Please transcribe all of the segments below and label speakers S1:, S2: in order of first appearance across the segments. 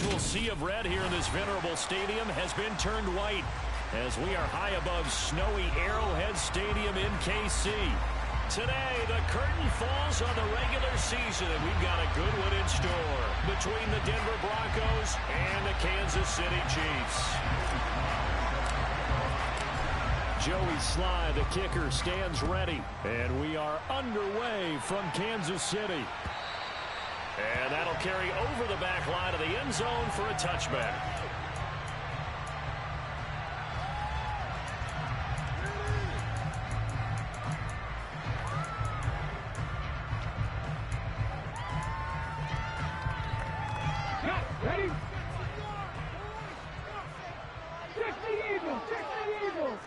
S1: usual sea of red here in this venerable stadium has been turned white as we are high above snowy Arrowhead Stadium in KC. Today, the curtain falls on the regular season, and we've got a good one in store between the Denver Broncos and the Kansas City Chiefs. Joey Sly, the kicker, stands ready, and we are underway from Kansas City. And that'll carry over the back line of the end zone for a touchback.
S2: Ready? Check the Eagles! Check the Eagles!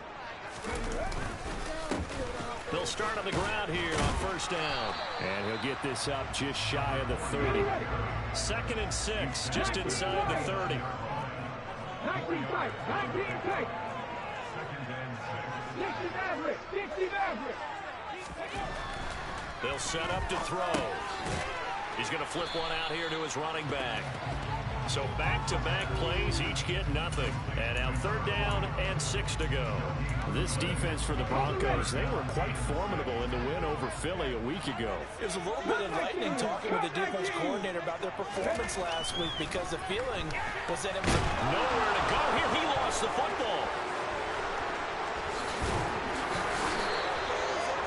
S1: They'll start on the ground here on first down. And he'll get this up just shy of the 30. 2nd and 6, just inside the 30.
S2: 19 tight, 19 tight. Dixie Maverick, Dixie Maverick.
S1: They'll set up to throw. He's going to flip one out here to his running back. So back-to-back plays, each get nothing. And now 3rd down and 6 to go. This defense for the Broncos, they were quite formidable in the win over Philly a week ago.
S3: It was a little bit enlightening talking with the defense coordinator about their performance last week because the feeling was that it was
S1: nowhere to go here. He lost the football.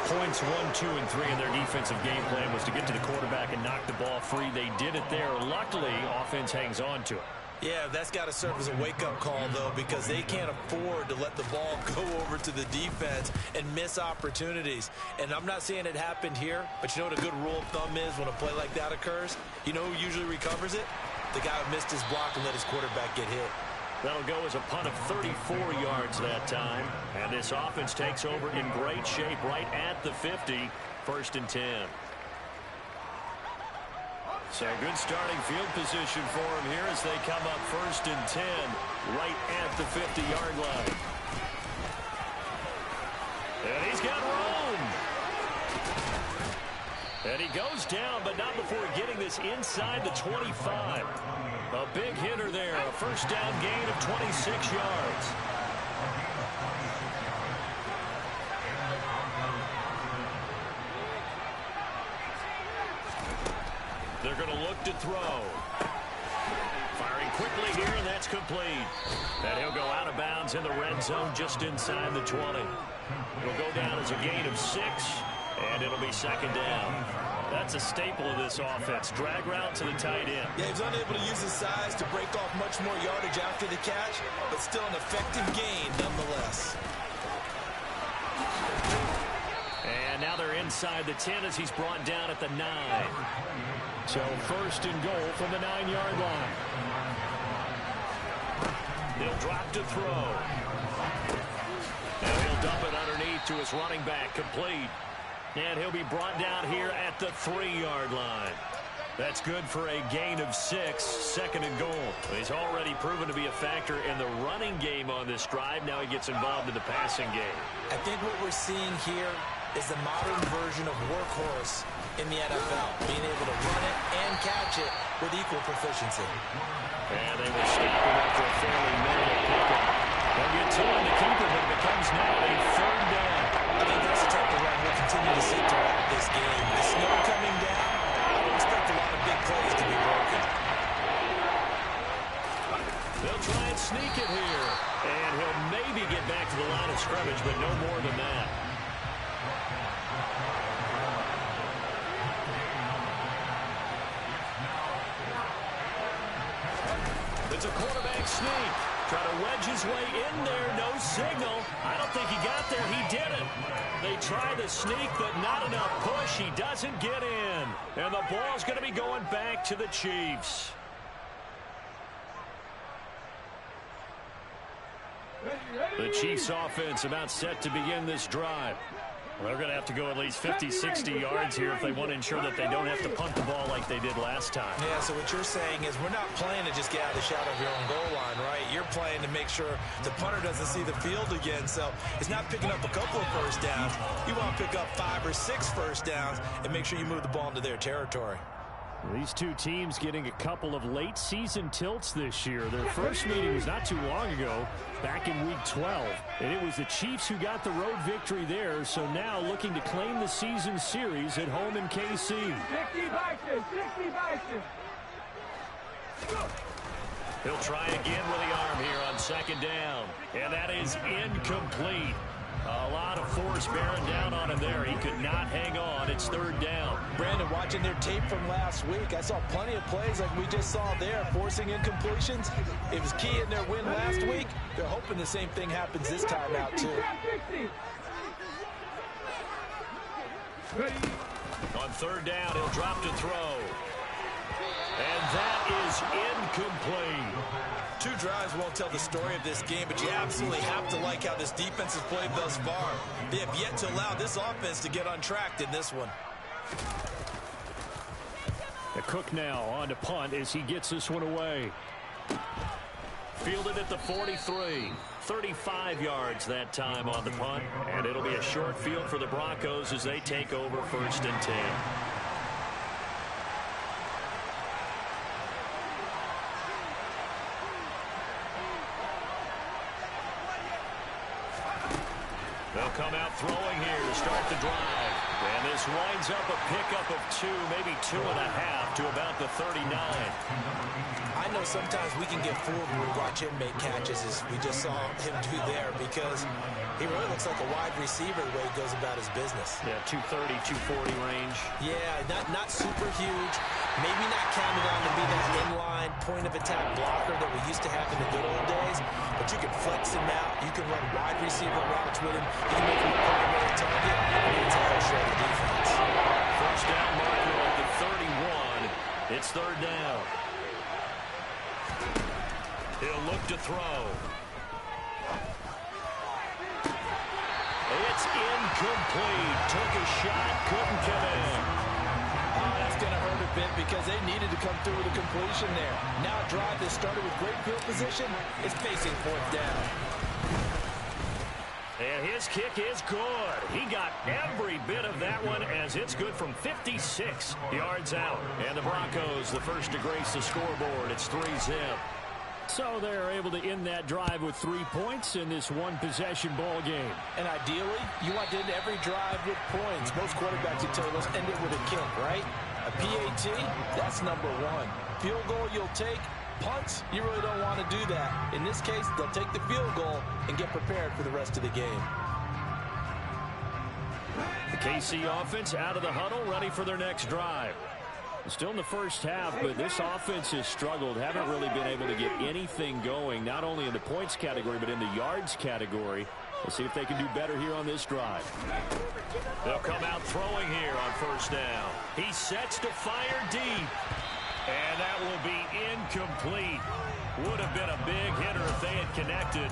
S1: Points 1, 2, and 3 in their defensive game plan was to get to the quarterback and knock the ball free. They did it there. Luckily, offense hangs on to it.
S3: Yeah, that's got to serve as a wake-up call, though, because they can't afford to let the ball go over to the defense and miss opportunities. And I'm not saying it happened here, but you know what a good rule of thumb is when a play like that occurs? You know who usually recovers it? The guy who missed his block and let his quarterback get hit.
S1: That'll go as a punt of 34 yards that time. And this offense takes over in great shape right at the 50. 1st and 10. So good starting field position for him here as they come up 1st and 10 right at the 50-yard line. And he's got room. And he goes down, but not before getting this inside the 25. A big hitter there, a 1st down gain of 26 yards. They're going to look to throw. Firing quickly here, and that's complete. And he'll go out of bounds in the red zone just inside the 20. It'll go down as a gain of 6, and it'll be 2nd down. That's a staple of this offense. Drag route to the tight end.
S3: Yeah, he's unable to use his size to break off much more yardage after the catch, but still an effective gain nonetheless.
S1: And now they're inside the 10 as he's brought down at the 9. So 1st and goal from the 9-yard line. They'll drop to throw. And he'll dump it underneath to his running back, complete. And he'll be brought down here at the 3-yard line. That's good for a gain of 6, 2nd and goal. He's already proven to be a factor in the running game on this drive. Now he gets involved in the passing game.
S3: I think what we're seeing here is the modern version of workhorse in the NFL, being able to run it and catch it with equal proficiency.
S1: And they will stop him after a fairly minimal pickup. They'll get 2 on the keeper, but it becomes now a 3rd down.
S3: I think that's the type of run we'll continue to see throughout this game. The snow coming down, I don't expect a lot of big plays to be broken.
S1: They'll try and sneak it here. And he'll maybe get back to the line of scrimmage, but no more than that. It's a quarterback sneak. Try to wedge his way in there. No signal. I don't think he got there. He didn't. They try the sneak, but not enough push. He doesn't get in. And the ball's going to be going back to the Chiefs. The Chiefs offense about set to begin this drive. They're going to have to go at least 50, 60 yards here if they want to ensure that they don't have to punt the ball like they did last time.
S3: Yeah, so what you're saying is we're not playing to just get out of the shadow of your own goal line, right? You're playing to make sure the punter doesn't see the field again. So it's not picking up a couple of first downs. You want to pick up 5 or 6 first downs and make sure you move the ball into their territory.
S1: These two teams getting a couple of late season tilts this year. Their first meeting was not too long ago, back in week 12. And it was the Chiefs who got the road victory there. So now looking to claim the season series at home in KC.
S2: 60 Vikings, 60 Vikings.
S1: He'll try again with the arm here on second down. And that is incomplete. A lot of force bearing down on him there. He could not hang on. It's third down.
S3: Brandon, watching their tape from last week, I saw plenty of plays like we just saw there, forcing incompletions. It was key in their win last week. They're hoping the same thing happens this time out, too.
S1: On third down, he'll drop to throw. And that is incomplete.
S3: Two drives won't tell the story of this game, but you absolutely have to like how this defense has played thus far. They have yet to allow this offense to get untracked in this one.
S1: The Cook now on to punt as he gets this one away. Fielded at the 43. 35 yards that time on the punt. And it'll be a short field for the Broncos as they take over 1st and 10. They'll come out throwing here to start the drive. And this winds up a pickup of 2, maybe 2.5 to about the 39.
S3: I know sometimes we can get fooled when we watch him make catches, as we just saw him do there, because he really looks like a wide receiver the way he goes about his business.
S1: Yeah, 230, 240 range.
S3: Yeah, not super huge. Maybe not counted on to be that inline point-of-attack blocker that we used to have in the good old days, but you can flex him out. You can run wide receiver routes with him. You can make him a primary target. And it's a hell show of defense.
S1: First down marker at the 31. It's third down. He'll look to throw. It's incomplete. Took a shot, couldn't come in.
S3: That's going to hurt a bit because they needed to come through with a completion there. Now a drive that started with great field position is facing 4th down.
S1: And his kick is good. He got every bit of that one as it's good from 56 yards out. And the Broncos, the first to grace the scoreboard. It's 3-zip. So they're able to end that drive with 3 points in this one-possession ball game.
S3: And ideally, you want to end every drive with points. Most quarterbacks would tell you, let's end it with a kick, right? A PAT, that's number 1. Field goal you'll take. Punts, you really don't want to do that. In this case, they'll take the field goal and get prepared for the rest of the game.
S1: The KC offense out of the huddle, ready for their next drive. Still in the first half, but this offense has struggled. Haven't really been able to get anything going, not only in the points category, but in the yards category. Let's see if they can do better here on this drive. They'll come out throwing here on first down. He sets to fire deep. And that will be incomplete. Would have been a big hitter if they had connected.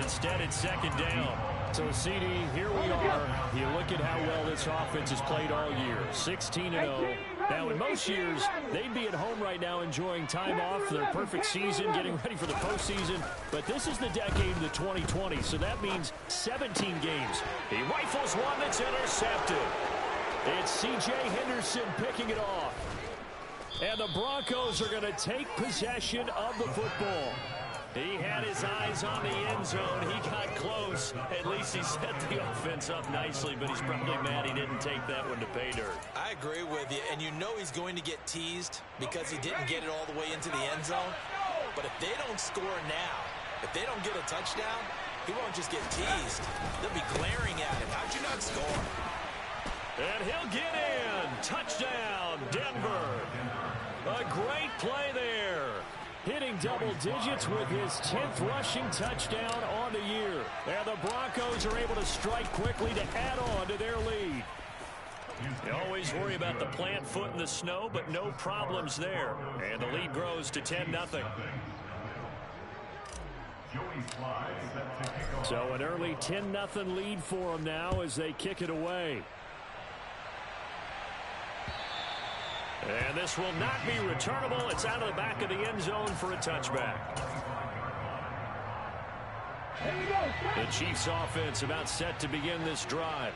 S1: Instead, it's second down. So, CD, here we are. You look at how well this offense has played all year. 16-0. Now, in most years, they'd be at home right now enjoying time off, their perfect season, getting ready for the postseason. But this is the decade of the 2020, so that means 17 games. He rifles one that's intercepted. It's C.J. Henderson picking it off. And the Broncos are going to take possession of the football. He had his eyes on the end zone. He got close. At least he set the offense up nicely, but he's probably mad he didn't take that one to pay dirt.
S3: I agree with you, and you know he's going to get teased because he didn't get it all the way into the end zone. But if they don't score now, if they don't get a touchdown, he won't just get teased. They'll be glaring at him. How'd you not score?
S1: And he'll get in. Touchdown, Denver. A great play there. Hitting double digits with his 10th rushing touchdown on the year. And the Broncos are able to strike quickly to add on to their lead. You always worry about the plant foot in the snow, but no problems there. And the lead grows to 10-0. So an early 10-0 lead for them now as they kick it away. And this will not be returnable. It's out of the back of the end zone for a touchback. The Chiefs offense about set to begin this drive.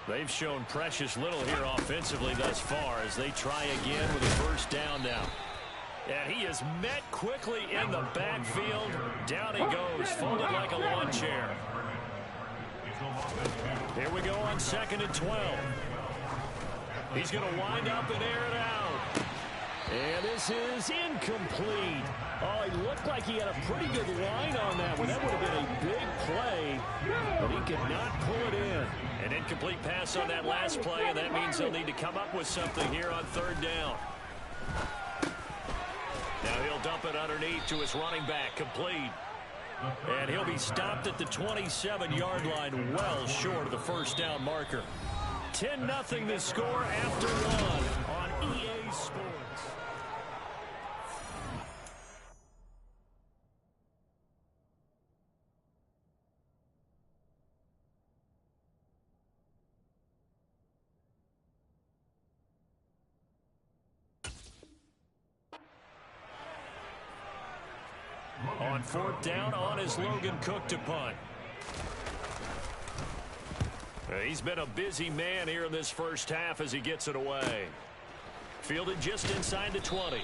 S1: They've shown precious little here offensively thus far as they try again with a first down now. And he is met quickly in the backfield. Down he goes, folded like a lawn chair. Here we go on 2nd and 12. He's going to wind up and air it out. And this is incomplete. Oh, he looked like he had a pretty good line on that one. That would have been a big play, but he could not pull it in. An incomplete pass on that last play, and that means they'll need to come up with something here on 3rd down. Now he'll dump it underneath to his running back, complete. And he'll be stopped at the 27-yard line, well short of the first down marker. 10-0 the score after one on EA Sports. On 4th down, on is Logan Cook to punt. He's been a busy man here in this first half as he gets it away. Fielded just inside the 20.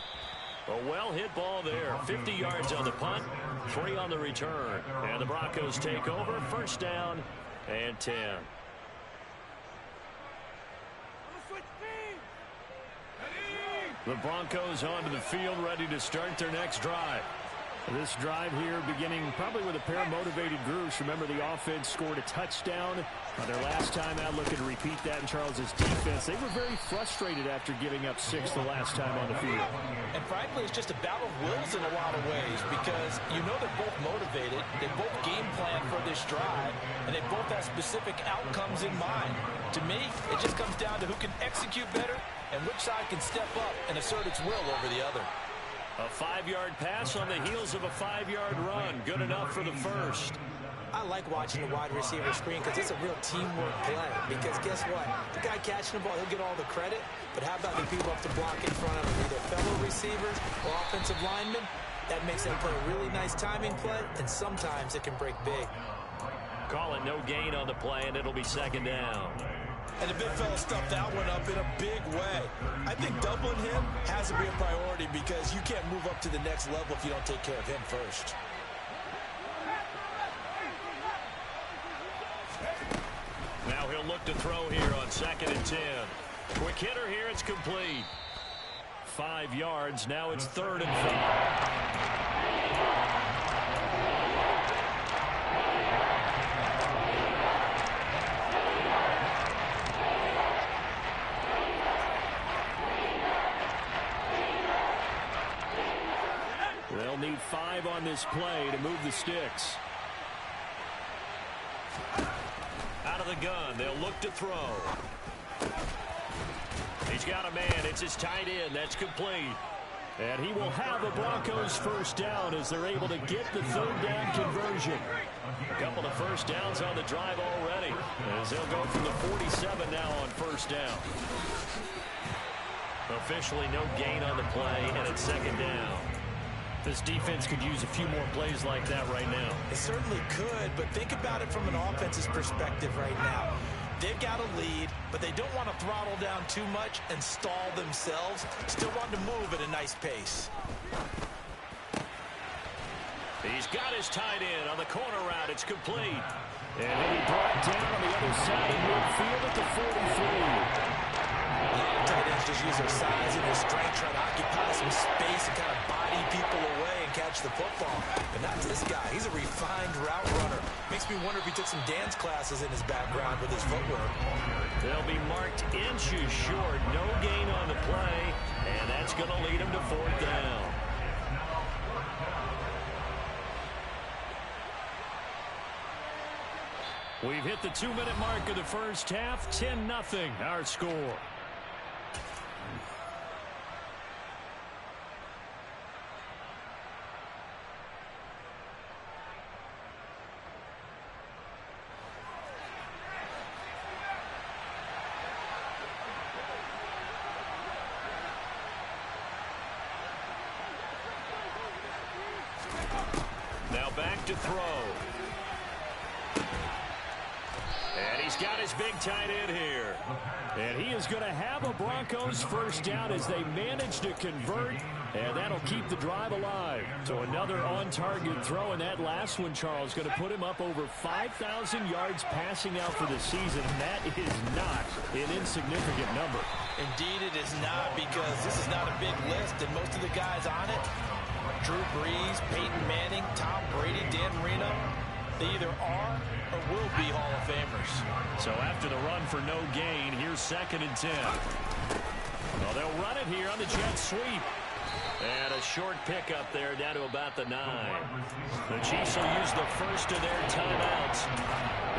S1: A well-hit ball there. 50 yards on the punt, 3 on the return. And the Broncos take over. First down and 10. The Broncos onto the field, ready to start their next drive. This drive here beginning probably with a pair of motivated groups. Remember, the offense scored a touchdown their last time out, looking to repeat that in Charles's defense. They were very frustrated after giving up 6 the last time on the field.
S3: And frankly, it's just a battle of wills in a lot of ways because you know they're both motivated. They both game plan for this drive, and they both have specific outcomes in mind. To me, it just comes down to who can execute better and which side can step up and assert its will over the other.
S1: A 5-yard pass on the heels of a 5-yard run. Good enough for the first.
S4: I like watching the wide receiver screen because it's a real teamwork play. Because guess what? The guy catching the ball, he'll get all the credit. But how about the people up to block in front of him, either fellow receivers or offensive linemen? That makes that play a really nice timing play, and sometimes it can break big.
S1: Call it no gain on the play, and it'll be 2nd down.
S3: And the big fella stuffed that one up in a big way. I think doubling him has to be a priority because you can't move up to the next level if you don't take care of him first.
S1: Now he'll look to throw here on 2nd and 10. Quick hitter here, it's complete. 5 yards, now it's 3rd and 5. They'll need 5 on this play to move the sticks. Out of the gun, they'll look to throw. He's got a man. It's his tight end. That's complete. And he will have a Broncos first down as they're able to get the 3rd down conversion. A couple of first downs on the drive already as they'll go from the 47 now on first down. Officially no gain on the play, and it's 2nd down. This defense could use a few more plays like that right now.
S3: It certainly could, but think about it from an offense's perspective right now. They've got a lead, but they don't want to throttle down too much and stall themselves. Still want to move at a nice pace.
S1: He's got his tight end on the corner route. It's complete. And he'll be brought down on the other side of midfield at the 43.
S3: Tight ends just use their size and their strength, trying to occupy some space and kind of body people away and catch the football. But not this guy. He's a refined route runner. Makes me wonder if he took some dance classes in his background with his footwork.
S1: They'll be marked inches short. No gain on the play, and that's going to lead him to 4th down. We've hit the 2-minute mark of the first half. 10-0 our score. Now back to throw. And he's got his his big tight end here. And he is going to have a Broncos first down as they manage to convert, and that'll keep the drive alive. So another on-target throw, and that last one, Charles, going to put him up over 5,000 yards passing out for the season, and that is not an insignificant number.
S3: Indeed it is not, because this is not a big list, and most of the guys on it, Drew Brees, Peyton Manning, Tom Brady, Dan Marino, they either are or will be Hall of Famers.
S1: So after the run for no gain, here's 2nd and 10. Well, they'll run it here on the jet sweep. And a short pickup there down to about the 9. The Chiefs will use the first of their timeouts.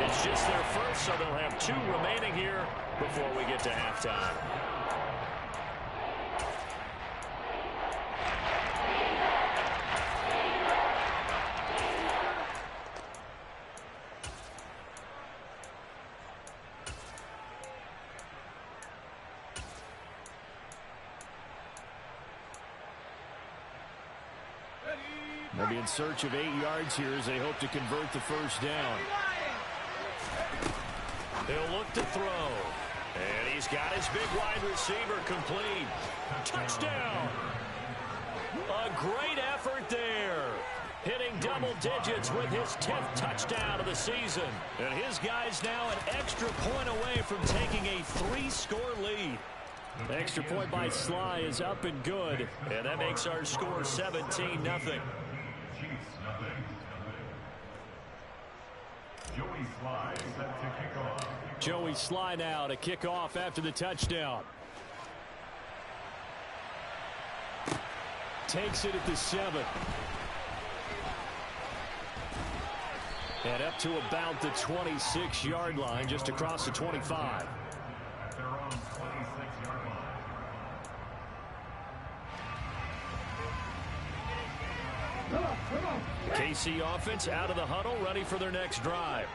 S1: It's just their first, so they'll have 2 remaining here before we get to halftime. They'll be in search of 8 yards here as they hope to convert the first down. They'll look to throw. And he's got his big wide receiver complete. Touchdown! A great effort there. Hitting double digits with his 10th touchdown of the season. And his guy's now an extra point away from taking a 3-score lead. The extra point by Sly is up and good. And that makes our score 17-0. Joey Sly now to kick off after the touchdown. Takes it at the 7. And up to about the 26-yard line, just across the 25. The KC offense out of the huddle, ready for their next drive.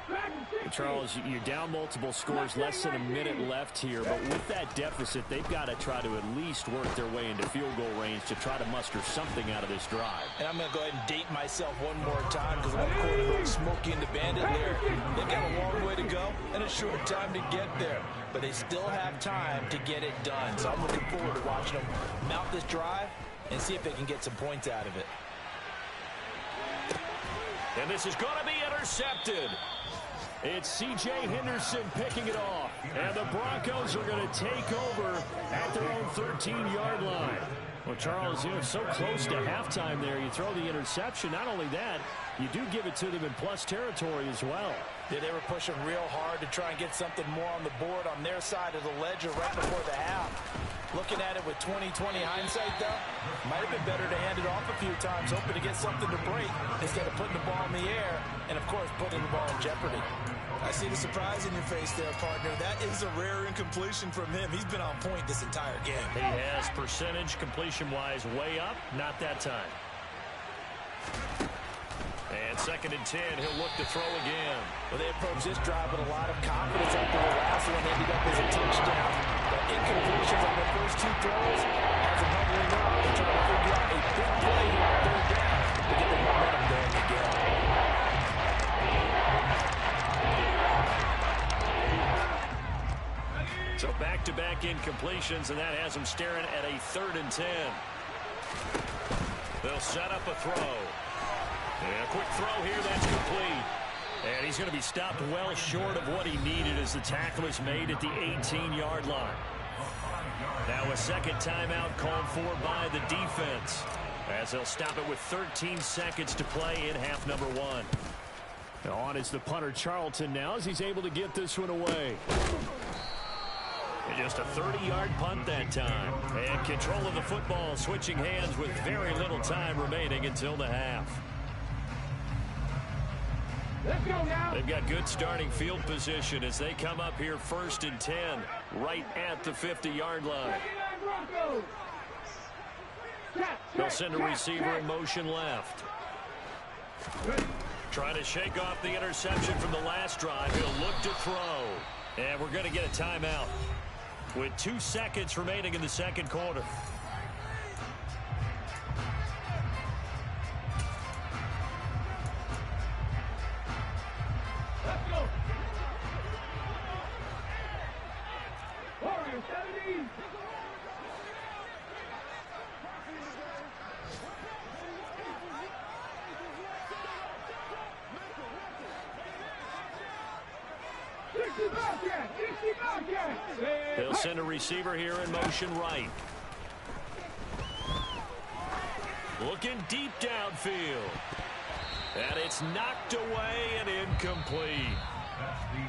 S1: And Charles, you're down multiple scores, less than a minute left here, but with that deficit, they've got to try to at least work their way into field goal range to try to muster something out of this drive.
S3: And I'm going to go ahead and date myself one more time, because I'm quoting a little Smokey and the Bandit there. They've got a long way to go and a short time to get there, but they still have time to get it done. So I'm looking forward to watching them mount this drive and see if they can get some points out of it.
S1: And this is going to be intercepted. It's C.J. Henderson picking it off. And the Broncos are going to take over at their own 13-yard line. Well, Charles, so close to halftime there. You throw the interception. Not only that, you do give it to them in plus territory as well.
S3: Yeah, they were pushing real hard to try and get something more on the board on their side of the ledger right before the half. Looking at it with 20/20 hindsight, though, might have been better to hand it off a few times, hoping to get something to break instead of putting the ball in the air and, of course, putting the ball in jeopardy. I see the surprise in your face there, partner. That is a rare incompletion from him. He's been on point this entire game.
S1: He has percentage completion-wise way up. Not that time. And 2nd and 10, he'll look to throw again.
S4: Well, they approach this drive with a lot of confidence after the last one ended up as a touchdown. But incompletions on the first 2 throws has them hovering up. They're trying to figure out a big play here on 3rd down to get the momentum going again.
S1: So back-to-back incompletions, and that has them staring at a 3rd and 10. They'll set up a throw. And a quick throw here, that's complete. And he's going to be stopped well short of what he needed as the tackle is made at the 18-yard line. Now a second timeout called for by the defense, as they'll stop it with 13 seconds to play in half number 1. On is the punter Charlton now as he's able to get this one away. And just a 30-yard punt that time. And control of the football switching hands with very little time remaining until the half.
S2: Let's go now.
S1: They've got good starting field position as they come up here 1st and 10, right at the 50-yard line. They'll send a receiver in motion left. Trying to shake off the interception from the last drive. He'll look to throw. And we're going to get a timeout with 2 seconds remaining in the second quarter.
S2: there, 70.
S1: They'll send a receiver here in motion right. Looking deep downfield. And it's knocked away and incomplete.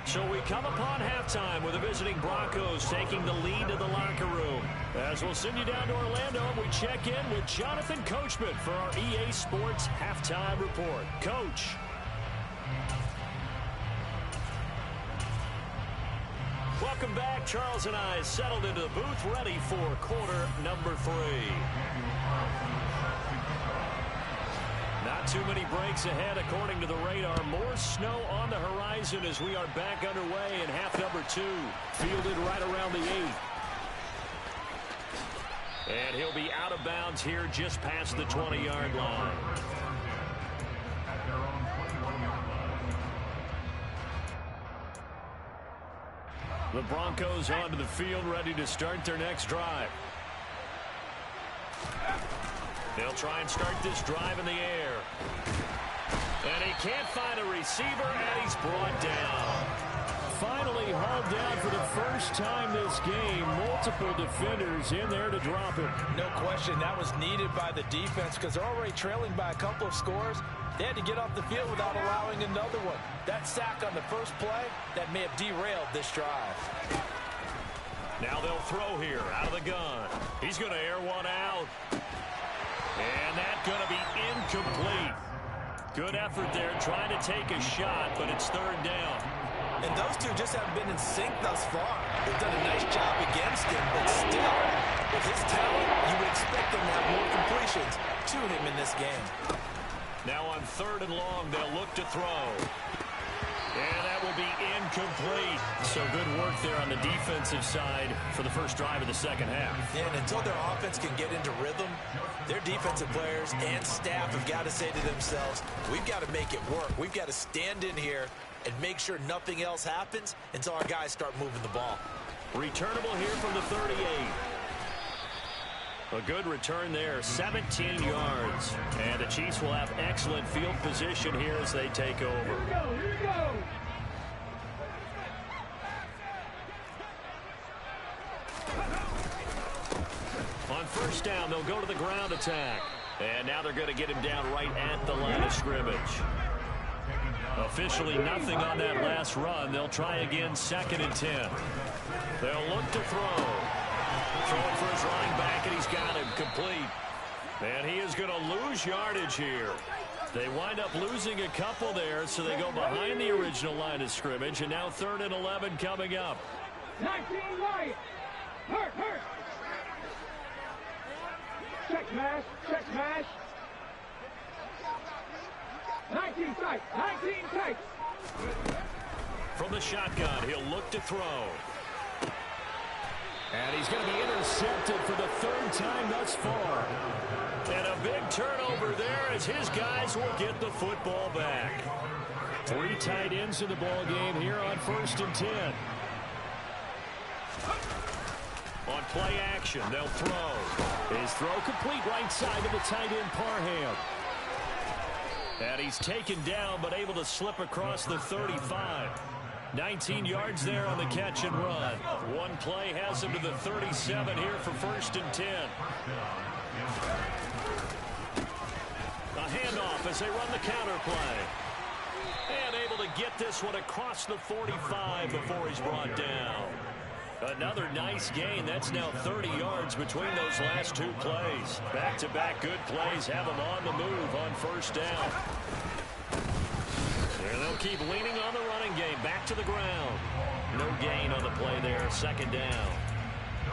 S1: So we come upon halftime with the visiting Broncos taking the lead to the locker room. As we'll send you down to Orlando, and we check in with Jonathan Coachman for our EA Sports Halftime Report. Coach. Welcome back. Charles and I settled into the booth, ready for quarter number 3. Not too many breaks ahead according to the radar. More snow on the horizon as we are back underway in half number 2. Fielded right around the 8. And he'll be out of bounds here just past the 20-yard line. The Broncos onto the field, ready to start their next drive. They'll try and start this drive in the air. And he can't find a receiver, and he's brought down. Finally hauled down for the first time this game. Multiple defenders in there to drop him.
S3: No question, that was needed by the defense because they're already trailing by a couple of scores. They had to get off the field without allowing another one. That sack on the first play, that may have derailed this drive.
S1: Now they'll throw here out of the gun. He's going to air one out. And that's going to be incomplete. Good effort there trying to take a shot, but it's third down.
S3: And those two just haven't been in sync thus far. They've done a nice job against him, but still, with his talent, you would expect them to have more completions to him in this game.
S1: Now on third and long, they'll look to throw. And that will be incomplete. So good work there on the defensive side for the first drive of the second half.
S3: Yeah, and until their offense can get into rhythm, their defensive players and staff have got to say to themselves, we've got to make it work. We've got to stand in here and make sure nothing else happens until our guys start moving the ball.
S1: Returnable here from the 38. A good return there, 17 yards. And the Chiefs will have excellent field position here as they take over.
S2: Here we go, here we go.
S1: On first down, they'll go to the ground attack. And now they're going to get him down right at the line of scrimmage. Officially nothing on that last run. They'll try again, 2nd and 10. They'll look to throw. Throwing for his running back, and he's got him complete. And he is going to lose yardage here. They wind up losing a couple there, so they go behind the original line of scrimmage, and now 3rd and 11 coming up.
S2: 19 right. Hurt. Check mash. 19 tight.
S1: From the shotgun, he'll look to throw. And he's going to be intercepted for the 3rd time thus far. And a big turnover there as his guys will get the football back. 3 tight ends in the ball game here on 1st and 10. On play action, they'll throw. His throw complete right side to the tight end Parham. And he's taken down but able to slip across the 35. 19 yards there on the catch and run. One play has him to the 37 here for 1st and 10. A handoff as they run the counter play. And able to get this one across the 45 before he's brought down. Another nice gain. That's now 30 yards between those last 2 plays. Back-to-back good plays have him on the move on 1st down. And they'll keep leaning on the running game. Back to the ground. No gain on the play there. 2nd down.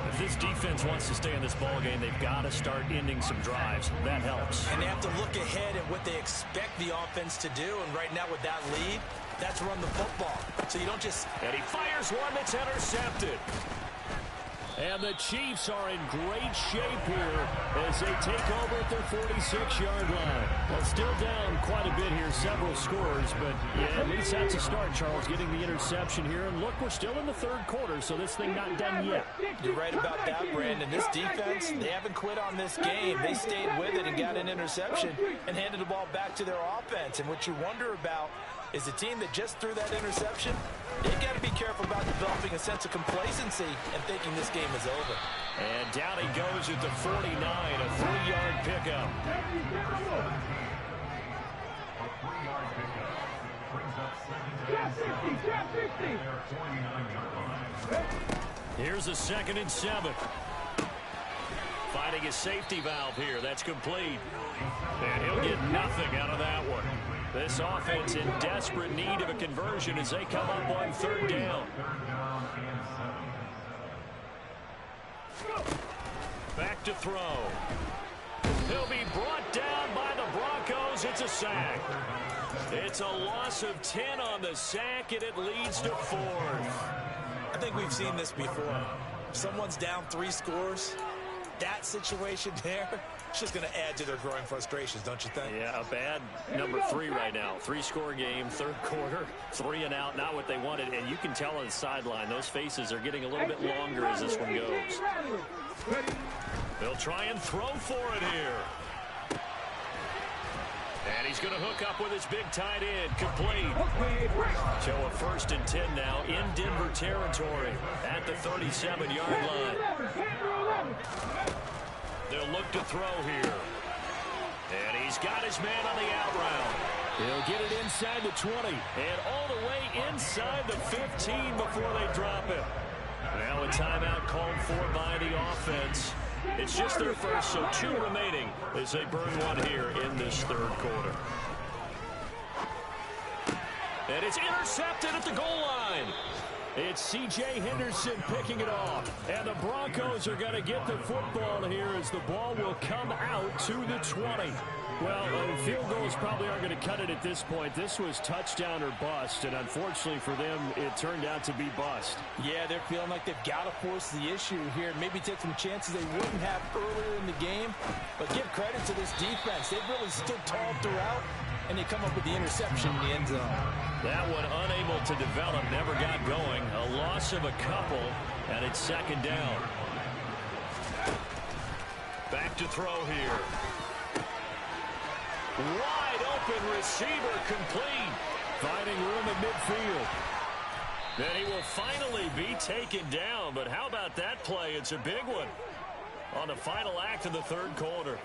S1: If this defense wants to stay in this ball game, they've got to start ending some drives. That helps.
S3: And they have to look ahead at what they expect the offense to do. And right now with that lead, that's run the football. So you don't just...
S1: And he fires one that's intercepted. And the Chiefs are in great shape here as they take over at their 46-yard line. Well, still down quite a bit here, several scores, but yeah, at least that's a start, Charles, getting the interception here. And look, we're still in the third quarter, so this thing not done yet.
S3: You're right about that, Brandon. This defense, they haven't quit on this game. They stayed with it and got an interception and handed the ball back to their offense. And what you wonder about is the team that just threw that interception, they've got to be careful about developing a sense of complacency and thinking this game is over.
S1: And down he goes at the 49, a 3-yard pickup. Here's a 2nd and 7. Finding a safety valve here. That's complete. And he'll get nothing out of that one. This offense in desperate need of a conversion as they come up on 3rd down. Back to throw. He'll be brought down by the Broncos. It's a sack. It's a loss of 10 on the sack, and it leads to 4th.
S3: I think we've seen this before. If someone's down 3 scores, that situation there, it's just going to add to their growing frustrations, don't you think?
S1: Yeah, a bad number 3 right now. 3-score game, 3rd quarter, 3 and out, not what they wanted. And you can tell on the sideline, those faces are getting a little bit longer as this one goes. They'll try and throw for it here. And he's going to hook up with his big tight end, complete. So a 1st and 10 now in Denver territory at the 37-yard line. They'll look to throw here. And he's got his man on the out route. He'll get it inside the 20 and all the way inside the 15 before they drop it. Now a timeout called for by the offense. It's just their first, so 2 remaining as they burn one here in this 3rd quarter. And it's intercepted at the goal line. It's C.J. Henderson picking it off. And the Broncos are going to get the football here as the ball will come out to the 20. Well, field goals probably aren't going to cut it at this point. This was touchdown or bust, and unfortunately for them, it turned out to be bust.
S3: Yeah, they're feeling like they've got to force the issue here and maybe take some chances they wouldn't have earlier in the game. But give credit to this defense. They've really stood tall throughout, and they come up with the interception in the end zone.
S1: That one unable to develop, never got going. A loss of a couple, and it's 2nd down. Back to throw here. Wide open receiver, complete. Finding room at midfield. Then he will finally be taken down, but how about that play? It's a big one on the final act of the 3rd quarter.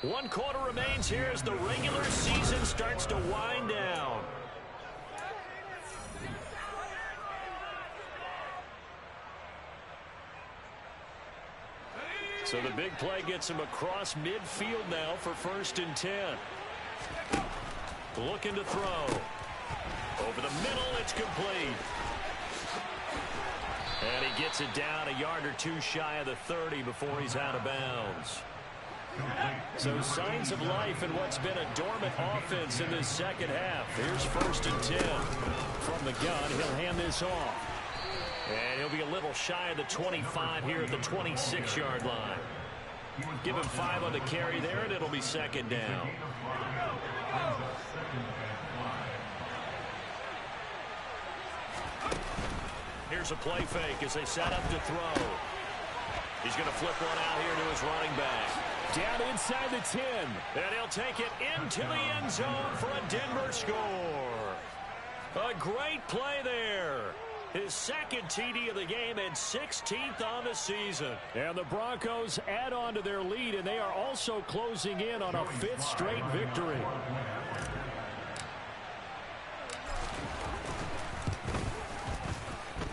S1: 1 quarter remains here as the regular season starts to wind down. So the big play gets him across midfield now for 1st and 10. Looking to throw. Over the middle, it's complete. And he gets it down a yard or 2 shy of the 30 before he's out of bounds. So signs of life in what's been a dormant offense in this 2nd half. Here's 1st and 10. From the gun, he'll hand this off. And he'll be a little shy of the 25 here at the 26-yard line. Give him 5 on the carry there, and it'll be 2nd down. Here's a play fake as they set up to throw. He's going to flip one out here to his running back. Down inside the 10. And he'll take it into the end zone for a Denver score. A great play there. His 2nd TD of the game and 16th on the season. And the Broncos add on to their lead, and they are also closing in on a 5th straight victory.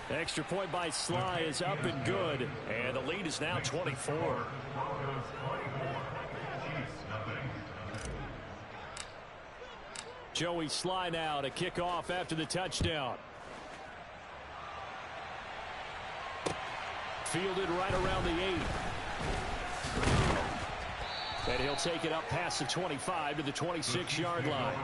S1: Extra point by Sly is up and good, and the lead is now 24. Joey Sly now to kick off after the touchdown. Fielded right around the 8. And he'll take it up past the 25 to the 26-yard line.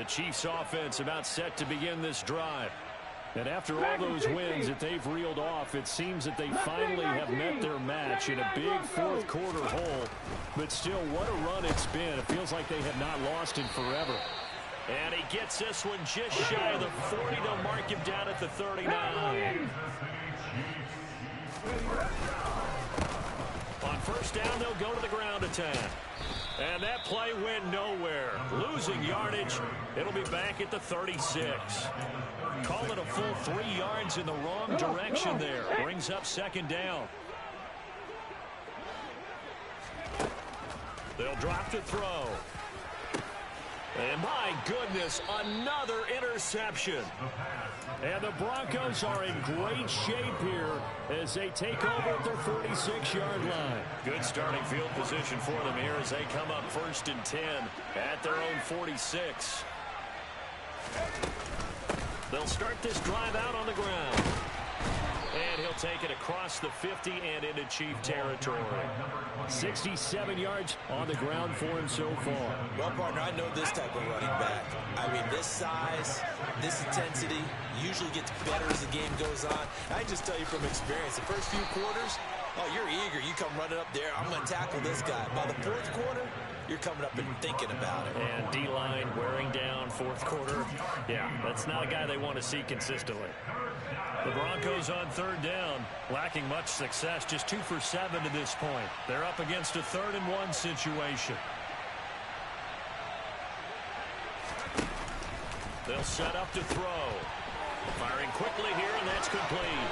S1: The Chiefs offense about set to begin this drive. And after all those wins that they've reeled off, it seems that they finally have met their match in a big fourth quarter hole. But still, what a run it's been. It feels like they have not lost in forever. And he gets this one just shy of the 40. They'll mark him down at the 39. On first down, they'll go to the ground attack. And that play went nowhere. Losing yardage. It'll be back at the 36. Call it a full 3 yards in the wrong direction there. Brings up second down. They'll drop to throw. And my goodness, another interception. And the Broncos are in great shape here as they take over at their 46-yard line. Good starting field position for them here as they come up 1st and 10 at their own 46. They'll start this drive out on the ground. And he'll take it across the 50 and into Chief territory. 67 yards on the ground for him so far.
S3: Well, partner, I know this type of running back. I mean, this size, this intensity usually gets better as the game goes on. I just tell you from experience, the first few quarters, oh, you're eager. You come running up there. I'm going to tackle this guy. By the fourth quarter, you're coming up and thinking about it.
S1: And D-line wearing down fourth quarter. Yeah, that's not a guy they want to see consistently. The Broncos on third down, lacking much success, just 2 for 7 to this point. They're up against a 3rd and 1 situation. They'll set up to throw. Firing quickly here, and that's complete.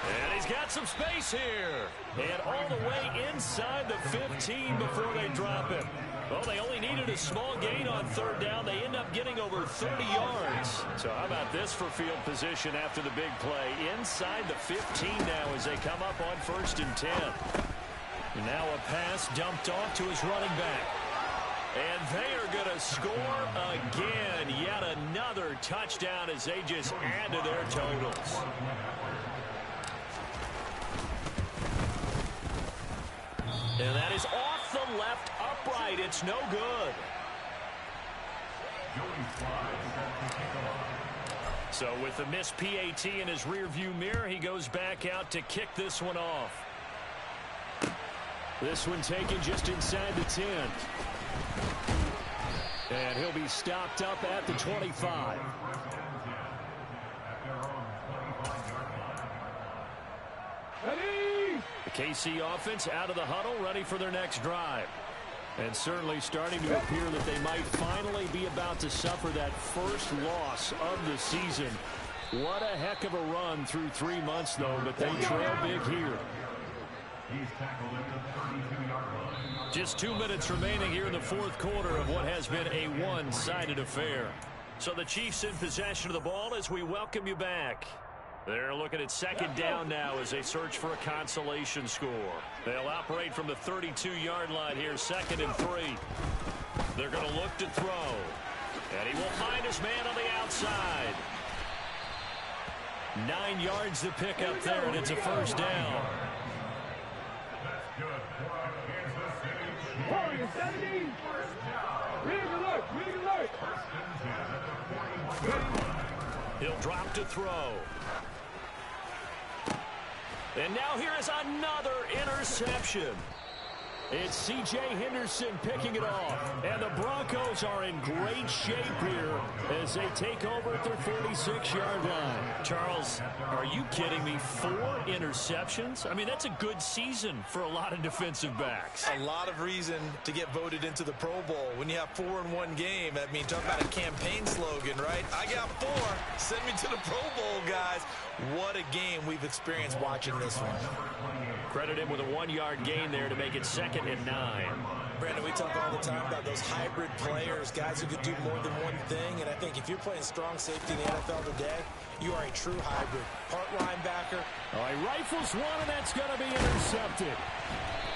S1: And he's got some space here. And all the way inside the 15 before they drop it. Well, they only needed a small gain on third down. They end up getting over 30 yards. So how about this for field position after the big play? Inside the 15 now as they come up on 1st and 10. And now a pass dumped off to his running back. And they are going to score again. Yet another touchdown as they just add to their totals. And that is off the left upright. It's no good. So with the missed PAT in his rearview mirror, he goes back out to kick this one off. This one taken just inside the 10. And he'll be stopped up at the 25. The KC offense out of the huddle, ready for their next drive. And certainly starting to appear that they might finally be about to suffer that first loss of the season. What a heck of a run through 3 months, though, but they trail big here. Just 2 minutes remaining here in the fourth quarter of what has been a one-sided affair. So the Chiefs in possession of the ball as we welcome you back. They're looking at second down now as they search for a consolation score. They'll operate from the 32-yard line here, 2nd and 3. They're going to look to throw. And he will find his man on the outside. 9 yards to pick up there, and it's a first down. He'll drop to throw. And now here is another interception. It's C.J. Henderson picking it off. And the Broncos are in great shape here as they take over at their 46-yard line. Charles, are you kidding me? 4 interceptions? I mean, that's a good season for a lot of defensive backs.
S3: A lot of reason to get voted into the Pro Bowl when you have 4 in one game. I mean, talk about a campaign slogan, right? I got 4. Send me to the Pro Bowl, guys. What a game we've experienced watching this one.
S1: Credit him with a 1-yard gain there to make it 2nd and 9.
S3: Brandon, we talk all the time about those hybrid players, guys who could do more than one thing. And I think if you're playing strong safety in the NFL today, you are a true hybrid. Part linebacker.
S1: All right, rifles one, and that's going to be intercepted.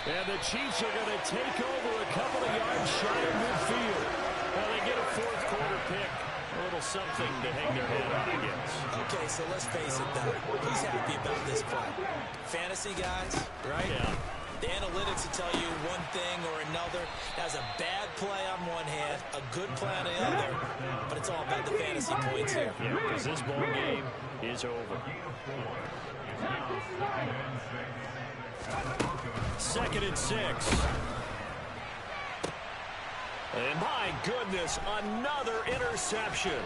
S1: And the Chiefs are going to take over a couple of yards shy of midfield. Well, they get a fourth quarter pick. A little something to hang their head on, I guess.
S3: Okay, so let's face it, though. Who's happy about this play? Fantasy guys, right?
S1: Yeah.
S3: The analytics tell you one thing or another. That's a bad play on one hand, a good play on the other, but it's all about the fantasy points here.
S1: Yeah, because this ball game is over. 2nd and 6. And my goodness, another interception.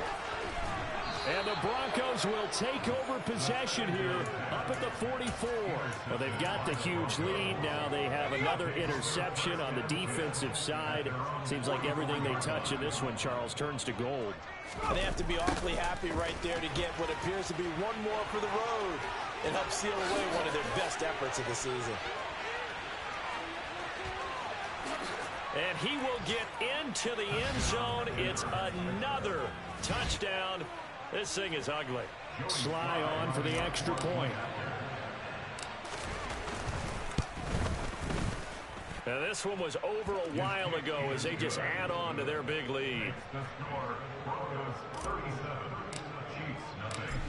S1: And the Broncos will take over possession here up at the 44. Well, they've got the huge lead. Now they have another interception on the defensive side. Seems like everything they touch in this one, Charles, turns to gold.
S3: And they have to be awfully happy right there to get what appears to be one more for the road and help seal away one of their best efforts of the season.
S1: And he will get into the end zone. It's another touchdown. This thing is ugly. Sly on for the extra point. Now this one was over a while ago as they just add on to their big lead.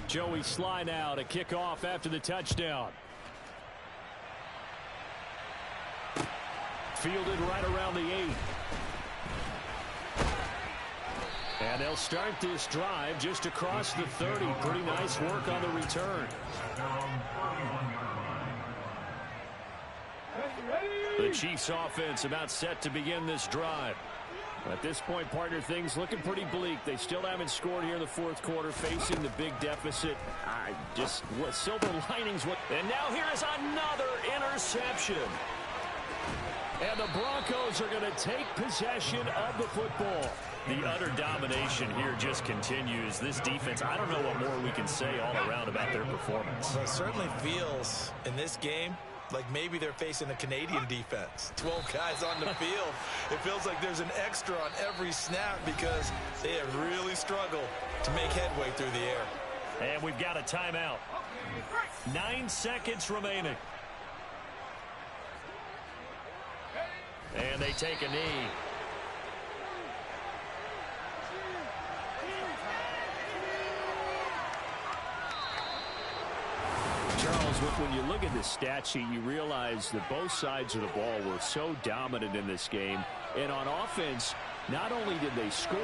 S1: Joey Sly now to kick off after the touchdown. Fielded right around the 8. And they'll start this drive just across the 30. Pretty nice work on the return. The Chiefs offense about set to begin this drive. At this point, partner, things looking pretty bleak. They still haven't scored here in the 4th quarter, facing the big deficit. Just what silver linings. And now here is another interception. And the Broncos are going to take possession of the football. The utter domination here just continues. This defense, I don't know what more we can say all around about their performance.
S3: Well, it certainly feels in this game like maybe they're facing a Canadian defense. 12 guys on the field. It feels like there's an extra on every snap because they have really struggled to make headway through the air.
S1: And we've got a timeout. 9 seconds remaining. And they take a knee. Charles, when you look at the stat sheet, you realize that both sides of the ball were so dominant in this game. And on offense, not only did they score,